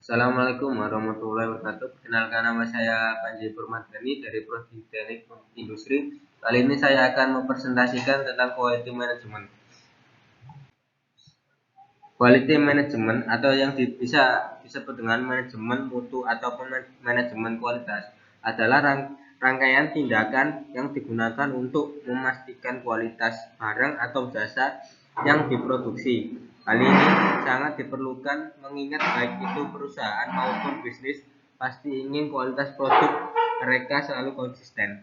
Assalamualaikum warahmatullahi wabarakatuh. Kenalkan, nama saya Panji Purmadani dari Prodi Teknik Industri. Kali ini saya akan mempresentasikan tentang quality management. Quality management atau yang bisa disebut dengan manajemen mutu ataupun manajemen kualitas adalah rangkaian tindakan yang digunakan untuk memastikan kualitas barang atau jasa yang diproduksi. Hal ini sangat diperlukan mengingat baik itu perusahaan maupun bisnis pasti ingin kualitas produk mereka selalu konsisten.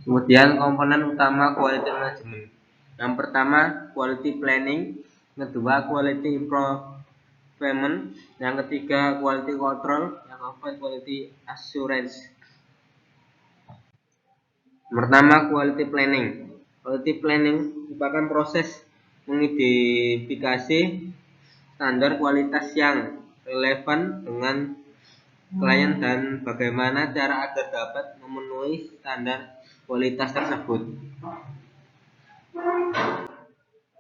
Kemudian komponen utama quality management. Yang pertama quality planning, kedua quality improvement, yang ketiga quality control, yang keempat quality assurance. Pertama quality planning. Quality planning merupakan proses mengidentifikasi standar kualitas yang relevan dengan klien dan bagaimana cara agar dapat memenuhi standar kualitas tersebut.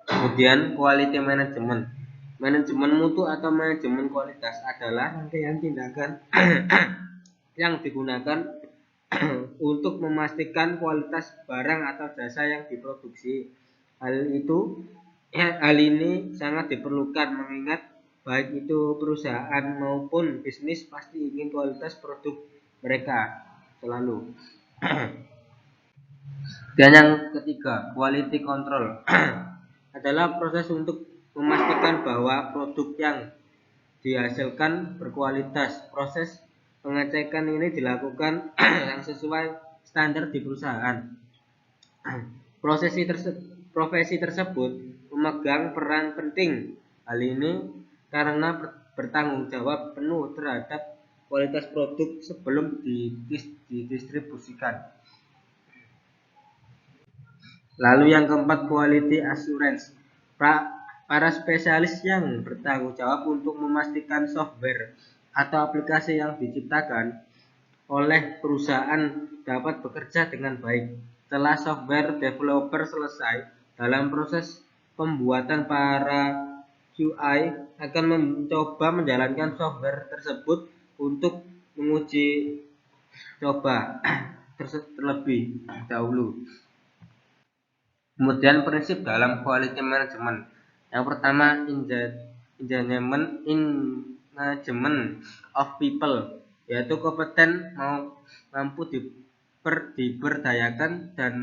Kemudian quality management. Manajemen mutu atau manajemen kualitas adalah rangkaian tindakan yang digunakan untuk memastikan kualitas barang atau jasa yang diproduksi. Hal ini sangat diperlukan mengingat baik itu perusahaan maupun bisnis pasti ingin kualitas produk mereka selalu. Dan yang ketiga, quality control adalah proses untuk memastikan bahwa produk yang dihasilkan berkualitas. Proses pengecekan ini dilakukan yang sesuai standar di perusahaan. Profesi tersebut memegang peran penting. Hal ini karena bertanggung jawab penuh terhadap kualitas produk sebelum didistribusikan. Lalu yang keempat, quality assurance. Para spesialis yang bertanggung jawab untuk memastikan software atau aplikasi yang diciptakan oleh perusahaan dapat bekerja dengan baik. Setelah software developer selesai dalam proses pembuatan, para QI akan mencoba menjalankan software tersebut untuk menguji coba terlebih dahulu. Kemudian prinsip dalam quality management. Yang pertama, engagement of people, yaitu kompeten mampu diberdayakan dan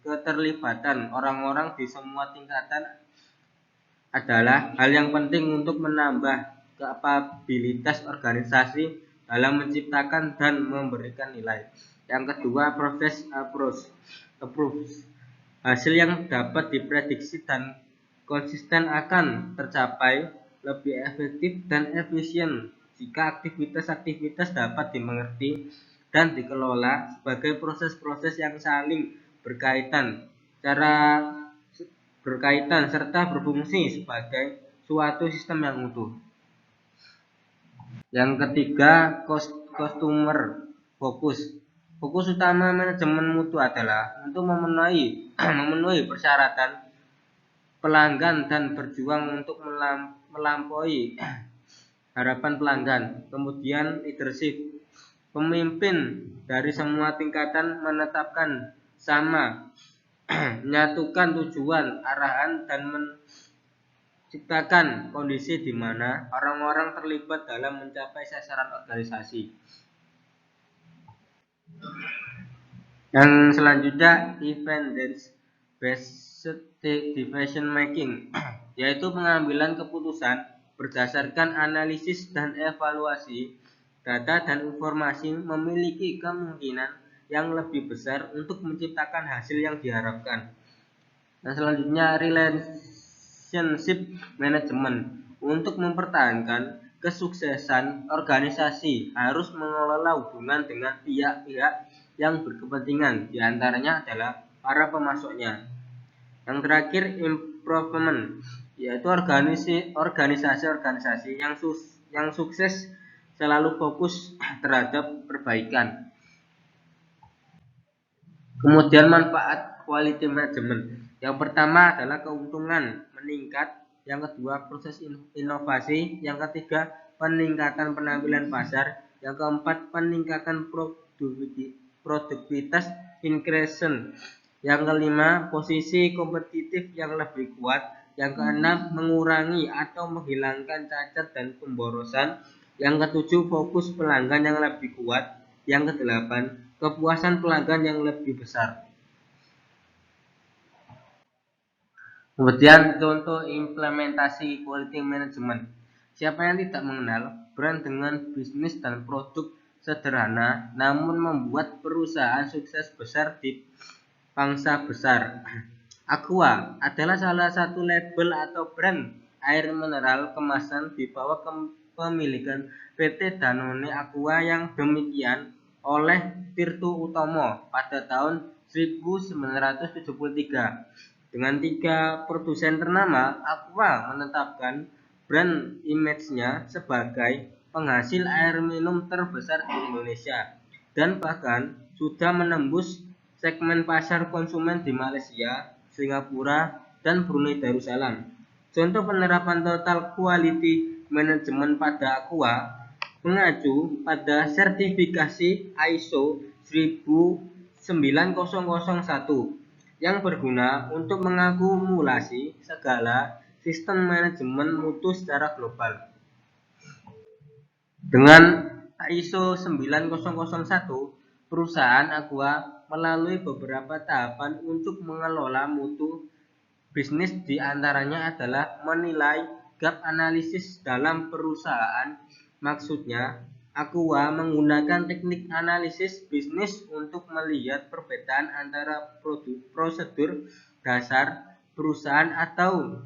keterlibatan orang-orang di semua tingkatan adalah hal yang penting untuk menambah kapabilitas organisasi dalam menciptakan dan memberikan nilai. Yang kedua, process approach. Hasil yang dapat diprediksi dan konsisten akan tercapai lebih efektif dan efisien jika aktivitas-aktivitas dapat dimengerti dan dikelola sebagai proses-proses yang saling berkaitan serta berfungsi sebagai suatu sistem yang utuh. Yang ketiga, customer focus. Fokus utama manajemen mutu adalah untuk memenuhi persyaratan pelanggan dan berjuang untuk melampaui harapan pelanggan. Kemudian leadership. Pemimpin dari semua tingkatan menetapkan menyatukan tujuan, arahan, dan menciptakan kondisi di mana orang-orang terlibat dalam mencapai sasaran organisasi. Yang selanjutnya, evidence-based decision making, yaitu pengambilan keputusan berdasarkan analisis dan evaluasi data dan informasi memiliki kemungkinan yang lebih besar untuk menciptakan hasil yang diharapkan. Dan selanjutnya, relationship management. Untuk mempertahankan kesuksesan organisasi harus mengelola hubungan dengan pihak-pihak yang berkepentingan, diantaranya adalah para pemasoknya. Yang terakhir, improvement, yaitu organisasi-organisasi yang sukses selalu fokus terhadap perbaikan. Kemudian manfaat quality management. Yang pertama adalah keuntungan meningkat yang kedua proses inovasi, yang ketiga peningkatan penampilan pasar, yang keempat peningkatan produktivitas increase, yang kelima posisi kompetitif yang lebih kuat, yang keenam mengurangi atau menghilangkan cacat dan pemborosan, yang ketujuh fokus pelanggan yang lebih kuat, yang kedelapan kepuasan pelanggan yang lebih besar. Kemudian contoh implementasi quality management. Siapa yang tidak mengenal brand dengan bisnis dan produk sederhana namun membuat perusahaan sukses besar di bangsa besar. Aqua adalah salah satu label atau brand air mineral kemasan di bawah kepemilikan PT Danone Aqua yang demikian oleh Tirtu Utomo pada tahun 1973. Dengan 3 produsen ternama, Aqua menetapkan brand image-nya sebagai penghasil air minum terbesar di Indonesia dan bahkan sudah menembus segmen pasar konsumen di Malaysia, Singapura, dan Brunei Darussalam. Contoh penerapan total quality management pada Aqua mengacu pada sertifikasi ISO 19001 yang berguna untuk mengakumulasi segala sistem manajemen mutu secara global. Dengan ISO 9001, perusahaan Aqua melalui beberapa tahapan untuk mengelola mutu bisnis, di antaranya adalah menilai gap analisis dalam perusahaan. Maksudnya, Aqua menggunakan teknik analisis bisnis untuk melihat perbedaan antara prosedur dasar perusahaan atau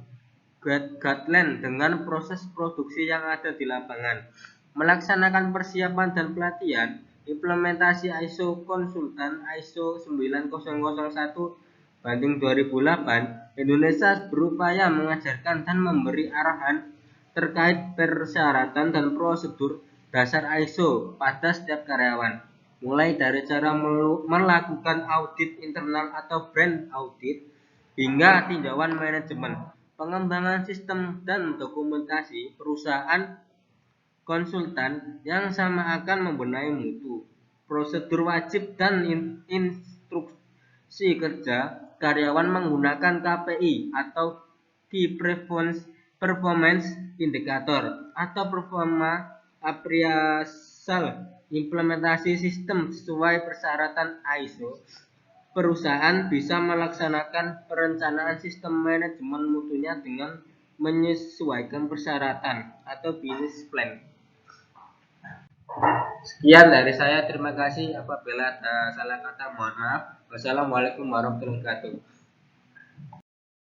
guideline dengan proses produksi yang ada di lapangan. Melaksanakan persiapan dan pelatihan, implementasi ISO konsultan ISO 9001/2008, Indonesia berupaya mengajarkan dan memberi arahan terkait persyaratan dan prosedur dasar ISO pada setiap karyawan, mulai dari cara melakukan audit internal atau brand audit hingga tinjauan manajemen, pengembangan sistem dan dokumentasi perusahaan konsultan yang sama akan membenahi mutu, prosedur wajib dan instruksi kerja karyawan menggunakan KPI atau Key Performance Indicator atau performa appraisal, implementasi sistem sesuai persyaratan ISO. Perusahaan bisa melaksanakan perencanaan sistem manajemen mutunya dengan menyesuaikan persyaratan atau business plan. Sekian dari saya, terima kasih. Apabila ada salah kata mohon maaf. Wassalamualaikum warahmatullahi wabarakatuh.